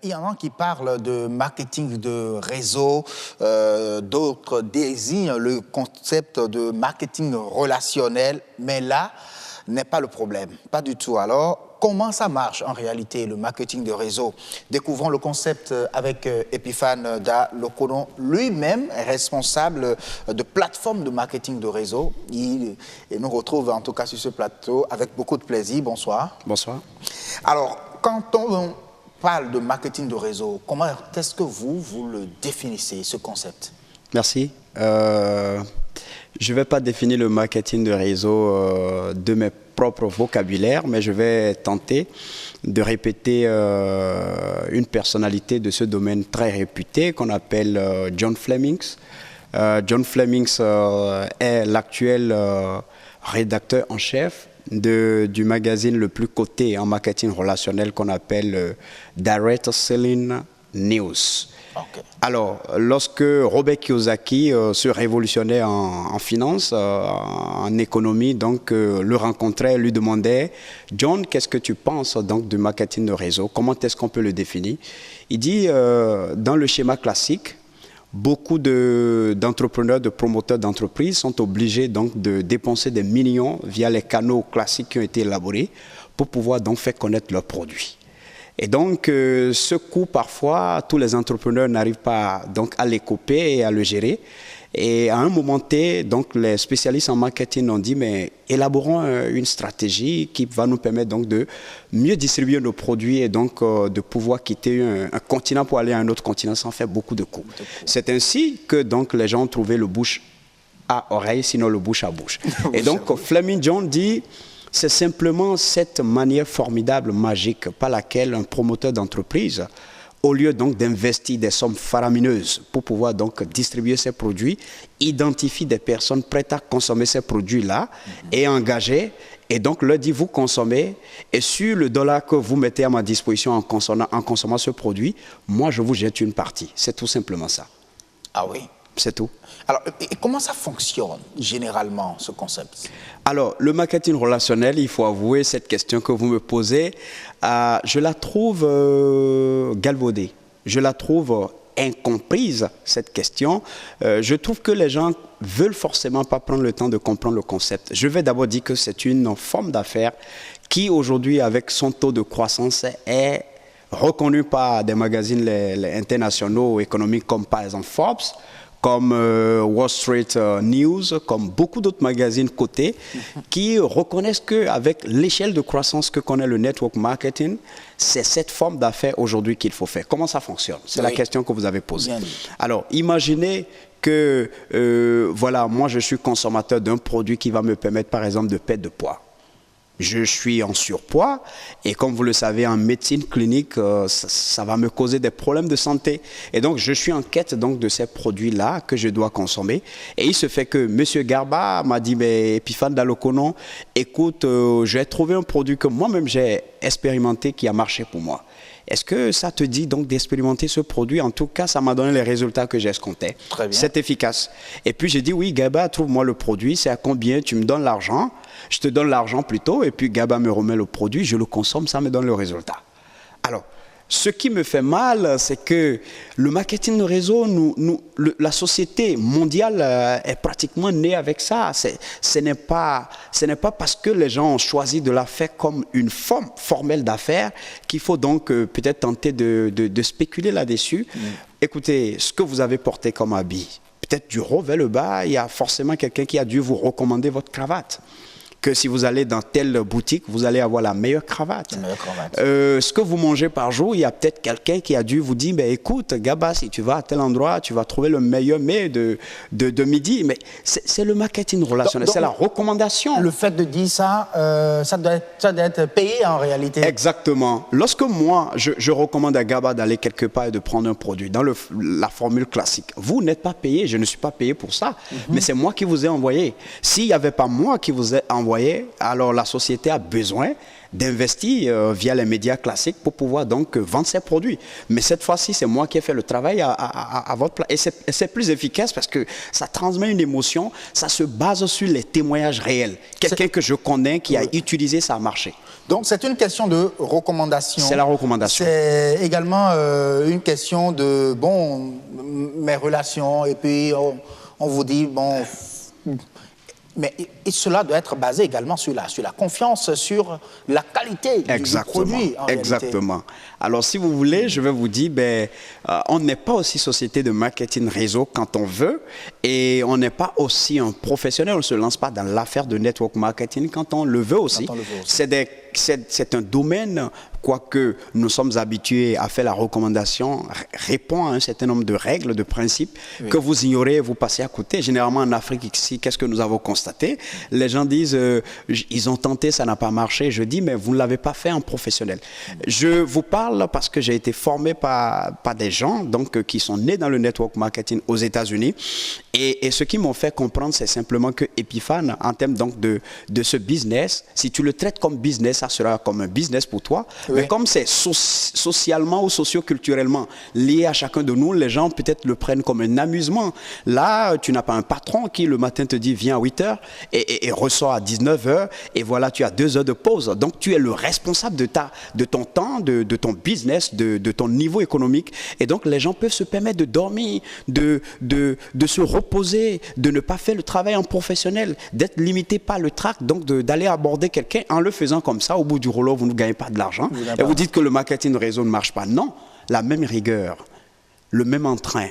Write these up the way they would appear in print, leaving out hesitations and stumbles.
Il y en a qui parlent de marketing de réseau, d'autres désignent le concept de marketing relationnel, mais là n'est pas le problème, pas du tout. Alors, comment ça marche en réalité, le marketing de réseau? Découvrons le concept avec Epiphane Dalokonon, lui-même responsable de plateforme de marketing de réseau. Il nous retrouve en tout cas sur ce plateau avec beaucoup de plaisir. Bonsoir. Bonsoir. Alors, quand on parle de marketing de réseau, comment est-ce que vous le définissez, ce concept? Merci. Je ne vais pas définir le marketing de réseau de mes propres vocabulaires, mais je vais tenter de répéter une personnalité de ce domaine très réputé qu'on appelle John Flemings. John Flemings est l'actuel rédacteur en chef du magazine le plus coté en marketing relationnel qu'on appelle Direct Selling News. Okay. Alors, lorsque Robert Kiyosaki se révolutionnait en finance, en économie, donc le rencontrait, lui demandait « John, qu'est-ce que tu penses donc du marketing de réseau? Comment est-ce qu'on peut le définir ?» Il dit dans le schéma classique, beaucoup d'entrepreneurs, de promoteurs d'entreprises sont obligés donc de dépenser des millions via les canaux classiques qui ont été élaborés pour pouvoir donc faire connaître leurs produits. Et donc, ce coût, parfois, tous les entrepreneurs n'arrivent pas donc, à les couper et à le gérer. Et à un moment T, donc, les spécialistes en marketing ont dit, mais élaborons une stratégie qui va nous permettre donc, de mieux distribuer nos produits et donc de pouvoir quitter un continent pour aller à un autre continent sans faire beaucoup de coûts. C'est ainsi que donc, les gens ont trouvé le bouche à oreille, sinon le bouche à bouche. Et donc, Fleming John dit... C'est simplement cette manière formidable, magique, par laquelle un promoteur d'entreprise, au lieu donc d'investir des sommes faramineuses pour pouvoir donc distribuer ses produits, identifie des personnes prêtes à consommer ces produits-là et engager, et donc leur dit vous consommez, et sur le dollar que vous mettez à ma disposition en consommant ce produit, moi je vous jette une partie. C'est tout simplement ça. Ah oui? C'est tout. Alors, et comment ça fonctionne généralement, ce concept? Alors, le marketing relationnel, il faut avouer cette question que vous me posez, je la trouve galvaudée, je la trouve incomprise, cette question. Je trouve que les gens veulent forcément pas prendre le temps de comprendre le concept. Je vais d'abord dire que c'est une forme d'affaires qui, aujourd'hui, avec son taux de croissance, est reconnue par des magazines internationaux économiques comme par exemple Forbes, comme Wall Street News, comme beaucoup d'autres magazines cotés, qui reconnaissent qu'avec l'échelle de croissance que connaît le network marketing, c'est cette forme d'affaires aujourd'hui qu'il faut faire. Comment ça fonctionne? C'est la question que vous avez posée. Alors, imaginez que, voilà, moi je suis consommateur d'un produit qui va me permettre par exemple de perdre de poids. Je suis en surpoids et comme vous le savez, en médecine clinique, ça va me causer des problèmes de santé. Et donc, je suis en quête donc, de ces produits-là que je dois consommer. Et il se fait que M. Garba m'a dit, mais Epiphane Dalokonon, écoute, j'ai trouvé un produit que moi-même j'ai expérimenté qui a marché pour moi. Est-ce que ça te dit donc d'expérimenter ce produit? En tout cas, ça m'a donné les résultats que j'escomptais. C'est efficace. Et puis j'ai dit, oui, Gaba, trouve-moi le produit, c'est à combien? Tu me donnes l'argent, je te donne l'argent plutôt, et puis Gaba me remet le produit, je le consomme, ça me donne le résultat. Alors, ce qui me fait mal, c'est que le marketing de réseau, la société mondiale est pratiquement née avec ça. Ce n'est pas parce que les gens ont choisi de la faire comme une forme formelle d'affaires qu'il faut donc peut-être tenter de spéculer là-dessus. Écoutez, ce que vous avez porté comme habit, peut-être du haut vers le bas, il y a forcément quelqu'un qui a dû vous recommander votre cravate. Que si vous allez dans telle boutique, vous allez avoir la meilleure cravate. Ce que vous mangez par jour, il y a peut-être quelqu'un qui a dû vous dire, mais écoute, Gaba, si tu vas à tel endroit, tu vas trouver le meilleur mets de midi. Mais c'est le marketing relationnel, c'est la recommandation. Le fait de dire ça, ça doit être payé en réalité. Exactement. Lorsque moi, je recommande à Gaba d'aller quelque part et de prendre un produit, dans la formule classique, vous n'êtes pas payé, je ne suis pas payé pour ça, mais c'est moi qui vous ai envoyé. S'il n'y avait pas moi qui vous ai envoyé, envoyer, alors la société a besoin d'investir via les médias classiques pour pouvoir donc vendre ses produits. Mais cette fois-ci, c'est moi qui ai fait le travail à votre place. Et c'est plus efficace parce que ça transmet une émotion, ça se base sur les témoignages réels. Quelqu'un que je connais qui a utilisé, ça a marché. Donc, c'est une question de recommandation. C'est la recommandation. C'est également une question de, bon, mes relations, et puis on vous dit, bon... Mais et cela doit être basé également sur la confiance, sur la qualité du produit. Exactement. Alors, si vous voulez, je vais vous dire, on n'est pas aussi société de marketing réseau quand on veut, et on n'est pas aussi un professionnel, on ne se lance pas dans l'affaire de network marketing quand on le veut aussi. C'est un domaine, quoique nous sommes habitués à faire la recommandation, répond à un certain nombre de règles, de principes que vous ignorez et vous passez à côté. Généralement, en Afrique, ici, qu'est-ce que nous avons constaté? Les gens disent, ils ont tenté, ça n'a pas marché. Je dis, mais vous ne l'avez pas fait en professionnel. Je vous parle parce que j'ai été formé par des gens donc, qui sont nés dans le network marketing aux États-Unis. Et ce qui m'ont fait comprendre, c'est simplement que Epiphane, en termes donc de ce business, si tu le traites comme business, ça sera comme un business pour toi. Oui. Mais comme c'est socialement ou socioculturellement lié à chacun de nous, les gens peut-être le prennent comme un amusement. Là, tu n'as pas un patron qui le matin te dit viens à 8 h et ressort à 19 h et voilà, tu as 2 heures de pause. Donc, tu es le responsable de ton temps, de ton business, de ton niveau économique. Et donc, les gens peuvent se permettre de dormir, de se reposer, de ne pas faire le travail en professionnel, d'être limité par le trac, donc d'aller aborder quelqu'un en le faisant comme ça. Au bout du rouleau, vous ne gagnez pas de l'argent. Et vous dites que le marketing réseau ne marche pas. Non, la même rigueur, le même entrain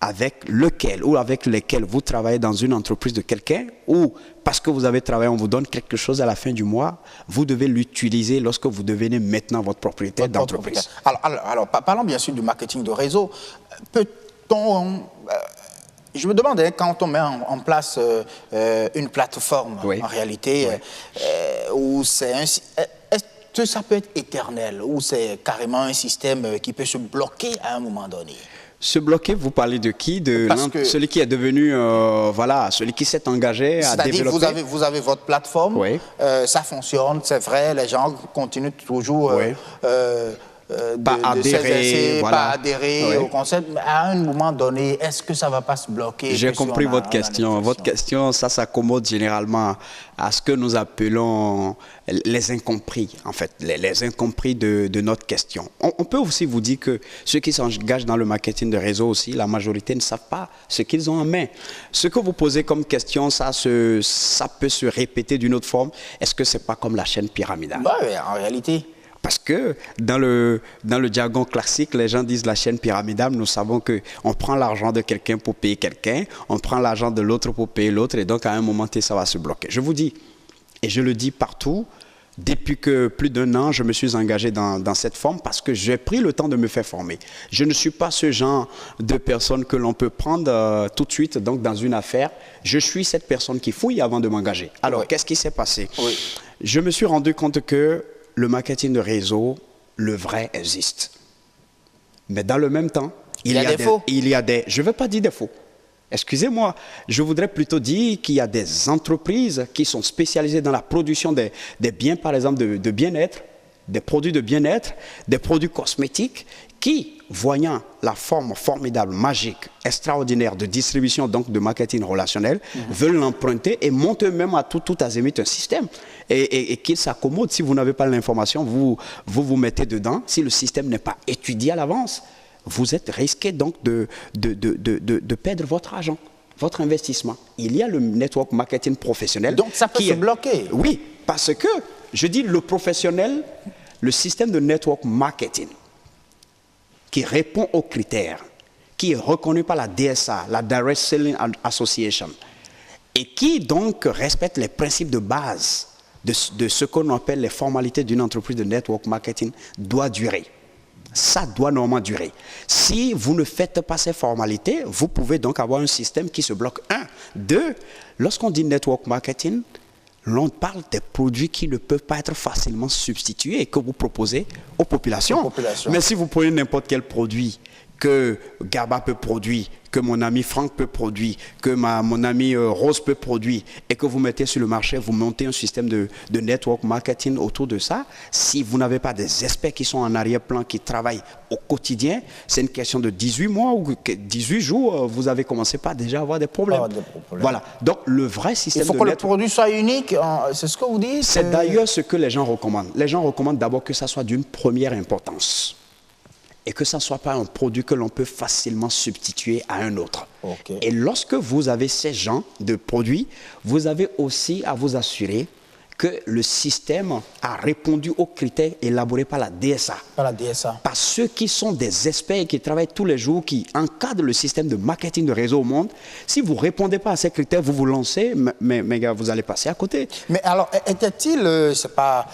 avec lequel ou avec lesquels vous travaillez dans une entreprise de quelqu'un ou parce que vous avez travaillé, on vous donne quelque chose à la fin du mois, vous devez l'utiliser lorsque vous devenez maintenant votre propriétaire d'entreprise. Alors, parlons bien sûr du marketing de réseau. Peut-on... je me demande, quand on met en place une plateforme, en réalité, où c'est un... Est-ce que ça peut être éternel ou c'est carrément un système qui peut se bloquer à un moment donné? Se bloquer, vous parlez de qui? De celui qui est devenu, voilà, celui qui s'est engagé à développer. C'est-à-dire, vous avez votre plateforme, ça fonctionne, c'est vrai, les gens continuent toujours pas adhérer au concept. Mais à un moment donné, est-ce que ça ne va pas se bloquer? J'ai compris votre question. Votre question, ça s'accommode généralement à ce que nous appelons les incompris, en fait, les incompris de notre question. On peut aussi vous dire que ceux qui s'engagent dans le marketing de réseau aussi, la majorité ne savent pas ce qu'ils ont en main. Ce que vous posez comme question, ça peut se répéter d'une autre forme. Est-ce que ce n'est pas comme la chaîne pyramidale? Oui, en réalité. Parce que dans le jargon classique, les gens disent la chaîne pyramidale. Nous savons qu'on prend l'argent de quelqu'un pour payer quelqu'un, on prend l'argent de l'autre pour payer l'autre, et donc à un moment donné, ça va se bloquer. Je vous dis, et je le dis partout, depuis que plus d'1 an, je me suis engagé dans cette forme parce que j'ai pris le temps de me faire former. Je ne suis pas ce genre de personne que l'on peut prendre tout de suite donc dans une affaire. Je suis cette personne qui fouille avant de m'engager. Alors, qu'est-ce qui s'est passé? Je me suis rendu compte que le marketing de réseau, le vrai, existe. Mais dans le même temps, il y a des... Je ne veux pas dire défauts. Excusez-moi, je voudrais plutôt dire qu'il y a des entreprises qui sont spécialisées dans la production des biens, par exemple, de bien-être, des produits de bien-être, des produits cosmétiques, qui, voyant la forme formidable, magique, extraordinaire de distribution, donc de marketing relationnel, veulent l'emprunter et montent même à tout azimut un système. Et qu'ils s'accommodent. Si vous n'avez pas l'information, vous mettez dedans. Si le système n'est pas étudié à l'avance, vous êtes risqué donc de perdre votre argent, votre investissement. Il y a le network marketing professionnel. Donc ça peut se bloquer. Oui, parce que, je dis le professionnel, le système de network marketing, qui répond aux critères, qui est reconnu par la DSA, la Direct Selling Association, et qui donc respecte les principes de base de ce qu'on appelle les formalités d'une entreprise de network marketing, doit durer. Ça doit normalement durer. Si vous ne faites pas ces formalités, vous pouvez donc avoir un système qui se bloque. 1. 2. Lorsqu'on dit network marketing, l'on parle des produits qui ne peuvent pas être facilement substitués et que vous proposez aux populations. Mais si vous prenez n'importe quel produit que Garba peut produire, que mon ami Franck peut produire, que mon ami Rose peut produire, et que vous mettez sur le marché, vous montez un système de network marketing autour de ça, si vous n'avez pas des experts qui sont en arrière-plan, qui travaillent au quotidien, c'est une question de 18 mois ou 18 jours, vous avez commencé par déjà avoir des problèmes. Voilà. Donc, le vrai système de network... Il faut que le produit soit unique, c'est ce que vous dites? C'est d'ailleurs ce que les gens recommandent. Les gens recommandent d'abord que ça soit d'une première importance. Et que ça ne soit pas un produit que l'on peut facilement substituer à un autre. Okay. Et lorsque vous avez ces genres de produits, vous avez aussi à vous assurer que le système a répondu aux critères élaborés par la DSA. Par la DSA. Par ceux qui sont des experts qui travaillent tous les jours, qui encadrent le système de marketing de réseau au monde. Si vous ne répondez pas à ces critères, vous vous lancez, mais gars, vous allez passer à côté. Mais alors, était-il, c'est pas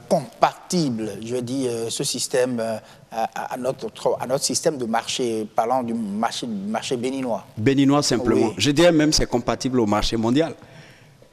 compatible, je veux dire, ce système à notre système de marché, parlant du marché béninois? Béninois simplement. Oui. Je dirais même c'est compatible au marché mondial.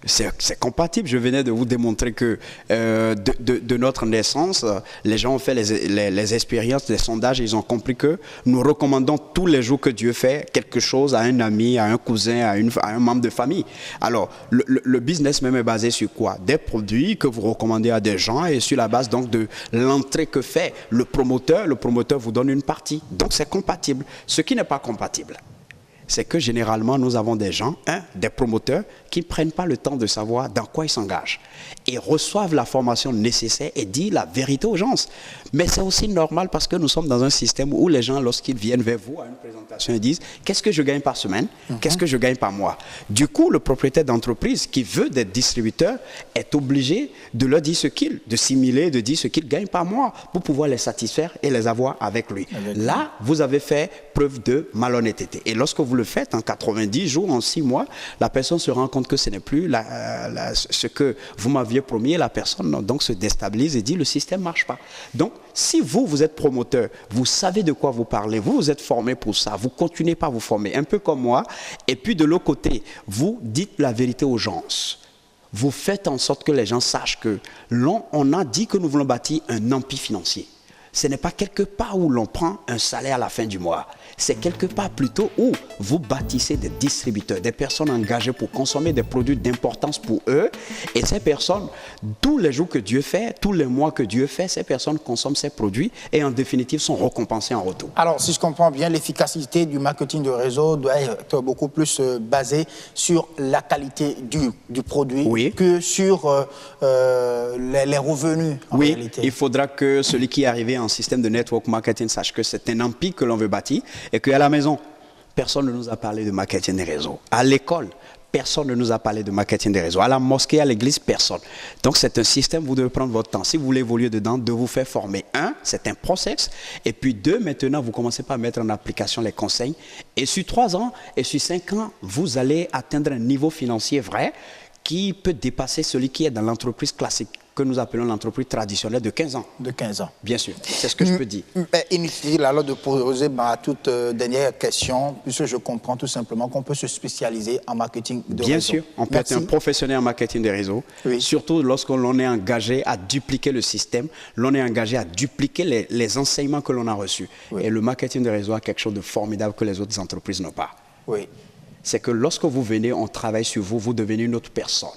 C'est compatible. Je venais de vous démontrer que de notre naissance, les gens ont fait les expériences, les sondages, et ils ont compris que nous recommandons tous les jours que Dieu fait quelque chose à un ami, à un cousin, à un membre de famille. Alors, le business même est basé sur quoi? Des produits que vous recommandez à des gens, et sur la base donc de l'entrée que fait le promoteur vous donne une partie. Donc c'est compatible. Ce qui n'est pas compatible, c'est que généralement, nous avons des gens, des promoteurs, qui ne prennent pas le temps de savoir dans quoi ils s'engagent et reçoivent la formation nécessaire et disent la vérité aux gens. Mais c'est aussi normal parce que nous sommes dans un système où les gens, lorsqu'ils viennent vers vous à une présentation, ils disent « Qu'est-ce que je gagne par semaine? Qu'est-ce que je gagne par mois ?» Du coup, le propriétaire d'entreprise qui veut des distributeurs est obligé de leur dire de simuler, de dire ce qu'il gagne par mois pour pouvoir les satisfaire et les avoir avec lui. Là, vous avez fait preuve de malhonnêteté. Et lorsque vous le faites en 90 jours, en 6 mois, la personne se rend compte que ce n'est plus ce que vous m'aviez promis, et la personne donc se déstabilise et dit le système ne marche pas. Donc, si vous êtes promoteur, vous savez de quoi vous parlez, vous êtes formé pour ça, vous continuez par vous former, un peu comme moi, et puis de l'autre côté, vous dites la vérité aux gens. Vous faites en sorte que les gens sachent que on a dit que nous voulons bâtir un empire financier. Ce n'est pas quelque part où l'on prend un salaire à la fin du mois. C'est quelque part plutôt où vous bâtissez des distributeurs, des personnes engagées pour consommer des produits d'importance pour eux. Et ces personnes, tous les jours que Dieu fait, tous les mois que Dieu fait, ces personnes consomment ces produits et en définitive sont récompensées en retour. Alors, si je comprends bien, l'efficacité du marketing de réseau doit être beaucoup plus basée sur la qualité du produit que sur les revenus en réalité. Il faudra que celui qui est arrivé en système de network marketing sache que c'est un empire que l'on veut bâtir et qu'à la maison, personne ne nous a parlé de marketing des réseaux. À l'école, personne ne nous a parlé de marketing des réseaux. À la mosquée, à l'église, personne. Donc c'est un système, vous devez prendre votre temps. Si vous voulez évoluer dedans, de vous faire former. C'est un process. Et puis 2, maintenant, vous commencez par mettre en application les conseils. Et sur 3 ans et sur 5 ans, vous allez atteindre un niveau financier vrai qui peut dépasser celui qui est dans l'entreprise classique, que nous appelons l'entreprise traditionnelle de 15 ans. De 15 ans. Bien sûr, c'est ce que je peux dire. Inutile alors de poser ma toute dernière question, puisque je comprends tout simplement qu'on peut se spécialiser en marketing de réseau. Bien sûr, on peut être un professionnel en marketing des réseaux, surtout lorsque l'on est engagé à dupliquer le système, l'on est engagé à dupliquer les enseignements que l'on a reçus. Et le marketing des réseaux a quelque chose de formidable que les autres entreprises n'ont pas. C'est que lorsque vous venez, on travaille sur vous, vous devenez une autre personne.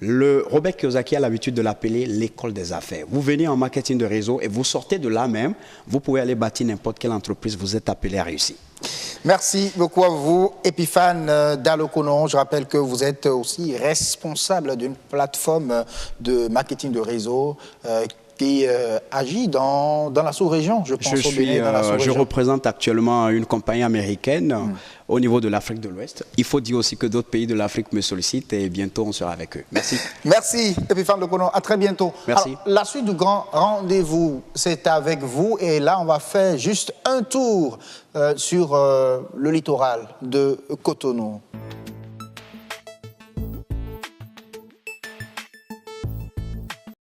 Robert Kiyosaki a l'habitude de l'appeler l'école des affaires. Vous venez en marketing de réseau et vous sortez de là même, vous pouvez aller bâtir n'importe quelle entreprise, vous êtes appelé à réussir. Merci beaucoup à vous, Epiphane Dalokonon. Je rappelle que vous êtes aussi responsable d'une plateforme de marketing de réseau qui agit dans la sous-région, je pense. Je représente actuellement une compagnie américaine au niveau de l'Afrique de l'Ouest. Il faut dire aussi que d'autres pays de l'Afrique me sollicitent et bientôt on sera avec eux. Merci. Merci, Epiphane Dalokonon. À très bientôt. Merci. Alors, la suite du grand rendez-vous, c'est avec vous. Et là, on va faire juste un tour sur le littoral de Cotonou.